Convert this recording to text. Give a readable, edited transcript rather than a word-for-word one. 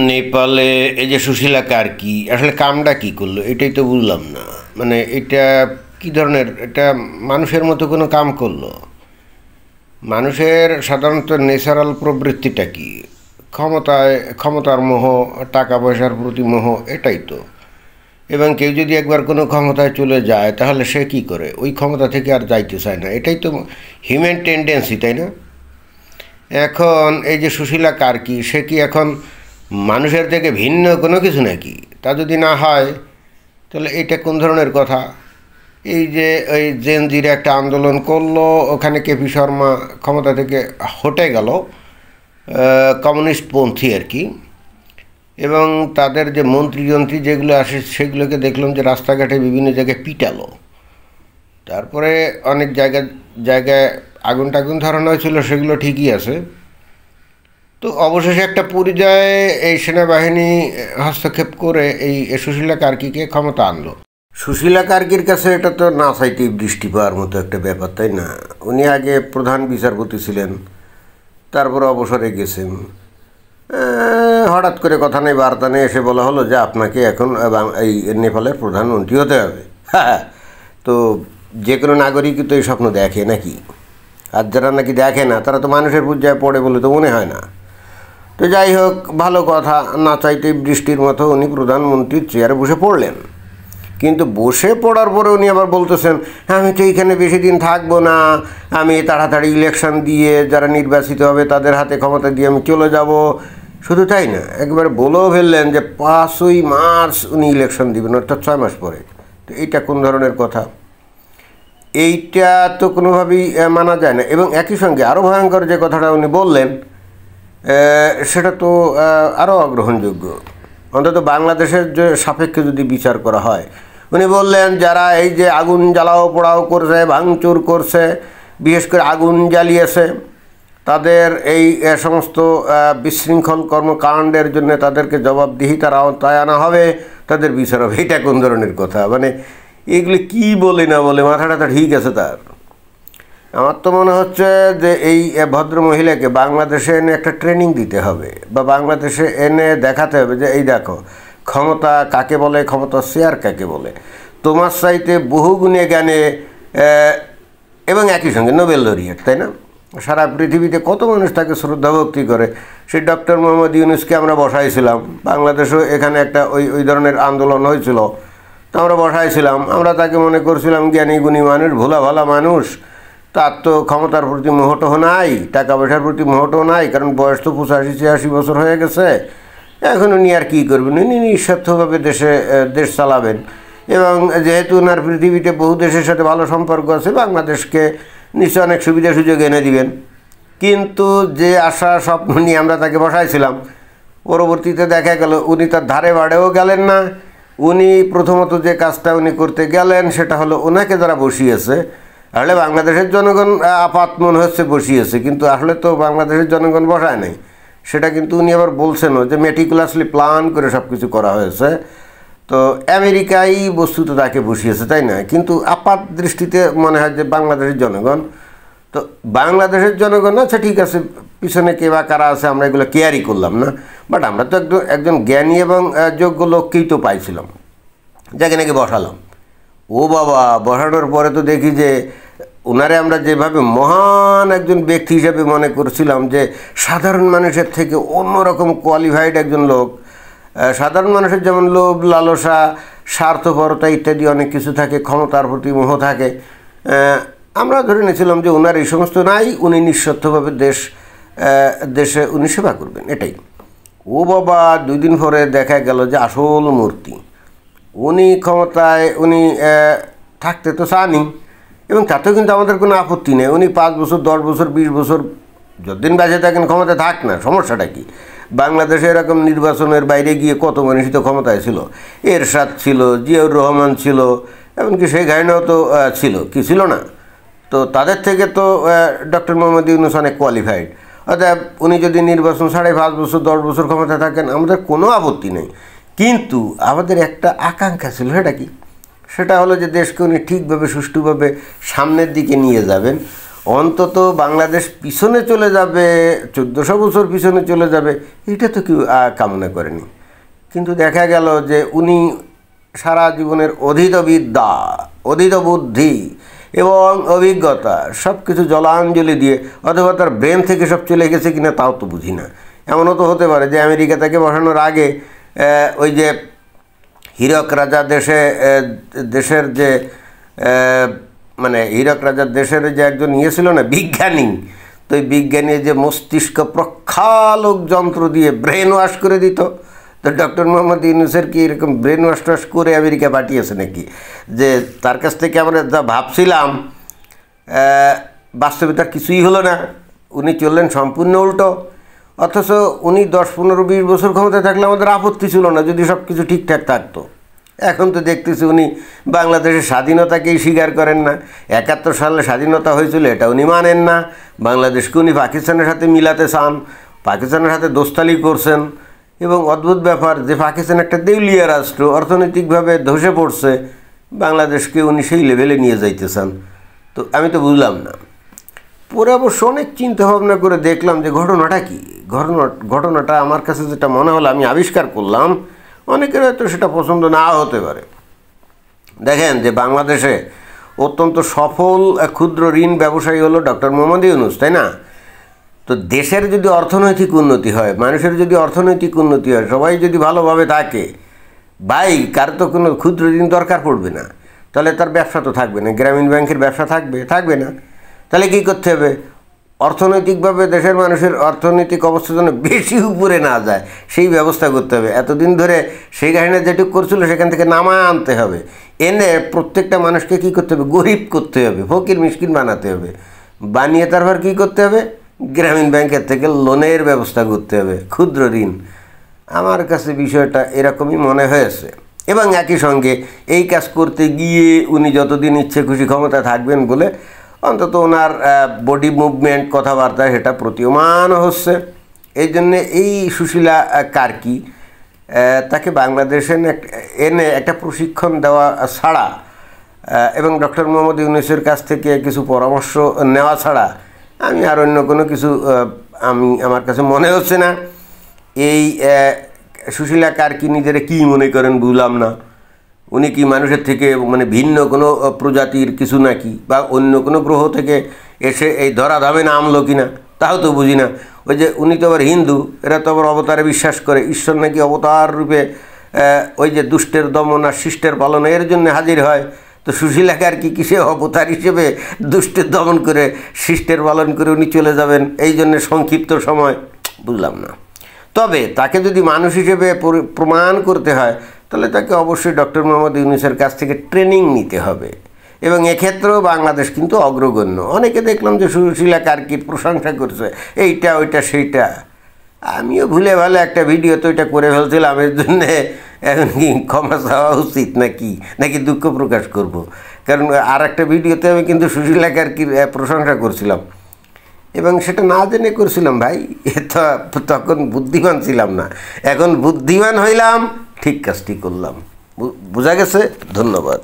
নেপালে এই যে সুশীলা কার্কি আসলে কামটা কি করলো এটাই তো বুঝলাম না। মানে এটা কি ধরনের, এটা মানুষের মতো কোনো কাম করলো? মানুষের সাধারণত ন্যাচারাল প্রবৃত্তিটা কি? ক্ষমতার মোহ, টাকা পয়সার প্রতি মোহ, এটাই তো। এবং কেউ যদি একবার কোনো ক্ষমতায় চলে যায় তাহলে সে কি করে? ওই ক্ষমতা থেকে আর যাইতে চায় না, এটাই তো হিউম্যান টেন্ডেন্সি, তাই না? এখন এই যে সুশীলা কার্কি, সে কি এখন মানুষের থেকে ভিন্ন কোনো কিছু নাকি? তা যদি না হয় তাহলে এটা কোন ধরনের কথা? এই যে ওই জেনজির একটা আন্দোলন করলো, ওখানে কেপি শর্মা ক্ষমতা থেকে হটে গেল, কমিউনিস্টপন্থী আর কি। এবং তাদের যে মন্ত্রী যেগুলো আসে সেগুলোকে দেখলাম যে রাস্তাঘাটে বিভিন্ন জায়গায় পিটালো। তারপরে অনেক জায়গায় আগুন টাগুন ধরানো হয়েছিল, সেগুলো ঠিকই আছে। তো অবশেষে একটা পর্যায়ে এই সেনাবাহিনী হস্তক্ষেপ করে এই সুশীলা কার্কিকে ক্ষমতা আনলো। সুশীলা কার্কির কাছে এটা তো না চাইতেই দৃষ্টি পাওয়ার মতো একটা ব্যাপার, তাই না? উনি আগে প্রধান বিচারপতি ছিলেন, তারপর অবসরে গেছেন। হঠাৎ করে কথা নেই বার্তা নেই এসে বলা হলো যে আপনাকে এখন এই নেপালের প্রধানমন্ত্রী হতে হবে। হ্যাঁ, তো যে কোনো নাগরিকই তো এই স্বপ্ন দেখে নাকি? আর যারা নাকি দেখে না তারা তো মানুষের পর্যায়ে পড়ে বলে তো মনে হয় না। তো যাই হোক, ভালো কথা, না চাইতেই বৃষ্টির মতো উনি প্রধানমন্ত্রীর চেয়ারে বসে পড়লেন। কিন্তু বসে পড়ার পরে উনি আবার বলতেছেন, আমি তো এইখানে বেশি দিন থাকবো না, আমি তাড়াতাড়ি ইলেকশন দিয়ে যারা নির্বাচিত হবে তাদের হাতে ক্ষমতা দিয়ে আমি চলে যাব। শুধু তাই না, একবার বলেও ফেললেন যে 5ই মার্চ উনি ইলেকশন দিবেন, অর্থাৎ 6 মাস পরে। তো এইটা কোন ধরনের কথা? এইটা তো কোনোভাবেই মানা যায় না। এবং একই সঙ্গে আরও ভয়ঙ্কর যে কথাটা উনি বললেন সেটা তো আরও অগ্রহণযোগ্য, অন্তত বাংলাদেশের যে সাপেক্ষে যদি বিচার করা হয়। উনি বললেন যারা এই যে আগুন জ্বালাও পোড়াও করছে, ভাঙচুর করছে, বিশেষ করে আগুন জ্বালিয়েছে, তাদের এই সমস্ত বিশৃঙ্খল কর্মকাণ্ডের জন্য তাদেরকে জবাবদিহিতার আওতায় আনা হবে, তাদের বিচার হবে। এটা কোন ধরনের কথা? মানে এগুলি কি বলে না বলে মাথাটা ঠিক আছে তার? আমার তো মনে হচ্ছে যে এই ভদ্র মহিলাকে বাংলাদেশে এনে একটা ট্রেনিং দিতে হবে, বা বাংলাদেশে এনে দেখাতে হবে যে এই দেখো ক্ষমতা কাকে বলে, ক্ষমতা শেয়ার কাকে বলে। তোমার চাইতে বহুগুণে জ্ঞানে এবং একই সঙ্গে নোবেল লরিয়েট, তাই না? সারা পৃথিবীতে কত মানুষ তাকে শ্রদ্ধা ভক্তি করে। সেই ডক্টর মোহাম্মদ ইউনূসকে আমরা বসাইছিলাম, বাংলাদেশেও এখানে একটা ওই ধরনের আন্দোলন হয়েছিল, তো আমরা বসাইছিলাম। আমরা তাকে মনে করছিলাম জ্ঞানী গুণী মানুষ, ভোলা ভালা মানুষ। তার তো ক্ষমতার প্রতি মোহটোহ নাই, টাকা পয়সার প্রতি মোহটোহ নাই, কারণ বয়স তো 85-86 বছর হয়ে গেছে। এখন উনি আর কী করবেন? উনি নিঃস্বার্থভাবে দেশ চালাবেন। এবং যেহেতু ওনার পৃথিবীতে বহু দেশের সাথে ভালো সম্পর্ক আছে, বাংলাদেশকে নিশ্চয় অনেক সুবিধা সুযোগ এনে দিবেন। কিন্তু যে আশা স্বপ্ন নিয়ে আমরা তাকে বসাইছিলাম, পরবর্তীতে দেখা গেল উনি তার ধারে বাড়েও গেলেন না। উনি প্রথমত যে কাজটা উনি করতে গেলেন সেটা হলো, ওনাকে যারা বসিয়েছে, আসলে বাংলাদেশের জনগণ আপাত মনে হচ্ছে বসিয়েছে, কিন্তু আসলে তো বাংলাদেশের জনগণ বসায় নাই। সেটা কিন্তু উনি আবার বলছেনও যে মেটিকুলাসলি প্ল্যান করে সব কিছু করা হয়েছে। তো আমেরিকাই বস্তুত তাকে বসিয়েছে, তাই না? কিন্তু আপাত দৃষ্টিতে মনে হয় যে বাংলাদেশের জনগণ। তো বাংলাদেশের জনগণ আচ্ছা ঠিক আছে, পিছনে কে বা কারা আছে আমরা এগুলো কেয়ারই করলাম না, বাট আমরা তো একজন জ্ঞানী এবং যোগ্য লোককেই তো পাইছিলাম, যাকে নাকি বসালাম। ও বাবা, বসানোর পরে তো দেখি যে ওনারে আমরা যেভাবে মহান একজন ব্যক্তি হিসেবে মনে করছিলাম, যে সাধারণ মানুষের থেকে অন্যরকম কোয়ালিফাইড একজন লোক। সাধারণ মানুষের যেমন লোভ, লালসা, স্বার্থপরতা ইত্যাদি অনেক কিছু থাকে, ক্ষমতার প্রতি মোহ থাকে, আমরা ধরে নিয়েছিলাম যে ওনার এই সমস্ত নাই, উনি নিঃস্বার্থভাবে দেশে উনি সেবা করবেন, এটাই। ও বাবা, 2 দিন পরে দেখা গেল যে আসল মূর্তি। উনি ক্ষমতায় থাকতে তো চানই, এবং তাতেও কিন্তু আমাদের কোনো আপত্তি নেই। উনি 5 বছর, 10 বছর, 20 বছর যতদিন বেঁচে থাকেন ক্ষমতায় থাক না, সমস্যাটা কি? বাংলাদেশে এরকম নির্বাচনের বাইরে গিয়ে কত মানুষই তো ক্ষমতায় ছিল। এরশাদ ছিল, জিয়াউর রহমান ছিল, এমনকি শেখ হাসিনাও তো ছিল, কি ছিল না? তো তাদের থেকে তো ডক্টর মোহাম্মদ ইউনূস অনেক কোয়ালিফাইড। অর্থাৎ উনি যদি নির্বাচন ছাড়াই 5 বছর, 10 বছর ক্ষমতায় থাকেন, আমাদের কোনো আপত্তি নেই। কিন্তু আমাদের একটা আকাঙ্ক্ষা ছিল, সেটা কি? সেটা হলো যে দেশকে উনি ঠিকভাবে সুষ্ঠুভাবে সামনের দিকে নিয়ে যাবেন। অন্তত বাংলাদেশ পিছনে চলে যাবে, 1400 বছর পিছনে চলে যাবে, এটা তো কেউ কামনা করেনি। কিন্তু দেখা গেল যে উনি সারা জীবনের অধীত বিদ্যা, অধীত বুদ্ধি এবং অভিজ্ঞতা সব কিছু জলাঞ্জলি দিয়ে, অথবা তার ব্রেন থেকে সব চলে গেছে কিনা তাও তো বুঝি না। এমনও তো হতে পারে যে আমেরিকা তাকে বসানোর আগে ওই যে হীরক রাজা দেশের যে মানে হীরক রাজার দেশের যে একজন ছিল না বিজ্ঞানী, তো ওই বিজ্ঞানী যে মস্তিষ্ক প্রক্ষালক যন্ত্র দিয়ে ব্রেন ওয়াশ করে দিত। তো ডক্টর মোহাম্মদ ইউনূসের কি এরকম ব্রেন ওয়াশ করে আমেরিকা পাঠিয়েছে নাকি, যে তার কাছ থেকে আমরা যা ভাবছিলাম বাস্তবে তার কিছুই হলো না, উনি চললেন সম্পূর্ণ উল্টো। অথচ উনি 10, 15, 20 বছর ক্ষমতায় থাকলে আমাদের আপত্তি ছিল না যদি সব কিছু ঠিকঠাক থাকতো। এখন তো দেখতেছি উনি বাংলাদেশের স্বাধীনতাকেই স্বীকার করেন না। 71 সালে স্বাধীনতা হয়েছিল এটা উনি মানেন না। বাংলাদেশকে উনি পাকিস্তানের সাথে মিলাতে চান, পাকিস্তানের সাথে দোস্তালি করছেন। এবং অদ্ভুত ব্যাপার যে পাকিস্তান একটা দেউলিয়া রাষ্ট্র, অর্থনৈতিকভাবে ধসে পড়ছে, বাংলাদেশকে উনি সেই লেভেলে নিয়ে যাইতে চান। তো আমি তো বুঝলাম না। পরে অবশ্য অনেক চিন্তা ভাবনা করে দেখলাম যে ঘটনাটা কী। ঘটনাটা আমার কাছে যেটা মনে হলো আমি আবিষ্কার করলাম, অনেকের হয়তো সেটা পছন্দ নাও হতে পারে। দেখেন যে বাংলাদেশে অত্যন্ত সফল ক্ষুদ্র ঋণ ব্যবসায়ী হলো ডক্টর মোহাম্মদ ইউনূস, তাই না? তো দেশের যদি অর্থনৈতিক উন্নতি হয়, মানুষের যদি অর্থনৈতিক উন্নতি হয়, সবাই যদি ভালোভাবে থাকে, ভাই কার তো কোনো ক্ষুদ্র ঋণ দরকার পড়বে না। তাহলে তার ব্যবসা তো থাকবে না, গ্রামীণ ব্যাংকের ব্যবসা থাকবে না। তাহলে কী করতে হবে? অর্থনৈতিকভাবে দেশের মানুষের অর্থনৈতিক অবস্থা যেন বেশি উপরে না যায় সেই ব্যবস্থা করতে হবে। এতদিন ধরে সেই কাহিনী যেটুকু করছিল সেখান থেকে নামায় আনতে হবে, এনে প্রত্যেকটা মানুষকে কী করতে হবে? গরিব করতে হবে, ফকির মিসকিন বানাতে হবে। বানিয়ে তারপর কী করতে হবে? গ্রামীণ ব্যাংকের থেকে লোনের ব্যবস্থা করতে হবে, ক্ষুদ্র ঋণ। আমার কাছে বিষয়টা এরকমই মনে হয়েছে। এবং একই সঙ্গে এই কাজ করতে গিয়ে উনি যতদিন ইচ্ছে খুশি ক্ষমতায় থাকবেন বলে অন্তত ওনার বডি মুভমেন্ট, কথাবার্তা সেটা প্রতীয়মান হচ্ছে। এই জন্যে এই সুশীলা কার্কি তাকে বাংলাদেশে এনে একটা প্রশিক্ষণ দেওয়া ছাড়া এবং ডক্টর মোহাম্মদ ইউনূসের কাছ থেকে কিছু পরামর্শ নেওয়া ছাড়া আমি আর অন্য কোনো কিছু আমার কাছে মনে হচ্ছে না। এই সুশীলা কার্কি নিজেরা কী মনে করেন বুঝলাম না। উনি কি মানুষের থেকে মানে ভিন্ন কোনো প্রজাতির কিছু নাকি, বা অন্য কোনো গ্রহ থেকে এসে এই ধরাধামে নামলো কি না তাও তো বুঝি না। ওই যে উনি তো আবার হিন্দু, এরা তো আবার অবতারে বিশ্বাস করে, ঈশ্বর নাকি অবতার রূপে ওই যে দুষ্টের দমন আর শিষ্টের পালন এর জন্য হাজির হয়। তো সুশীলা কার্কি কিসে অবতার হিসেবে দুষ্টের দমন করে শিষ্টের পালন করে উনি চলে যাবেন এই জন্যে সংক্ষিপ্ত সময়? বুঝলাম না। তবে তাকে যদি মানুষ হিসেবে প্রমাণ করতে হয় তাহলে তাকে অবশ্যই ডক্টর মোহাম্মদ ইউনূসের কাছ থেকে ট্রেনিং নিতে হবে। এবং এক্ষেত্রেও বাংলাদেশ কিন্তু অগ্রগণ্য। অনেকে দেখলাম যে সুশীলা কার্কির প্রশংসা করছে, এইটা ওইটা সেইটা। আমিও ভুলে ভালে একটা ভিডিও তো এটা করে ফেলছিলাম, এর জন্যে এখন কি ক্ষমা চাওয়া উচিত নাকি দুঃখ প্রকাশ করব? কারণ আর একটা ভিডিওতে আমি কিন্তু সুশীলা কার্কির প্রশংসা করছিলাম এবং সেটা না জেনে করছিলাম ভাই। তখন বুদ্ধিমান ছিলাম না, এখন বুদ্ধিমান হইলাম, ঠিক কাজটি করলাম। বোঝা গেছে? ধন্যবাদ।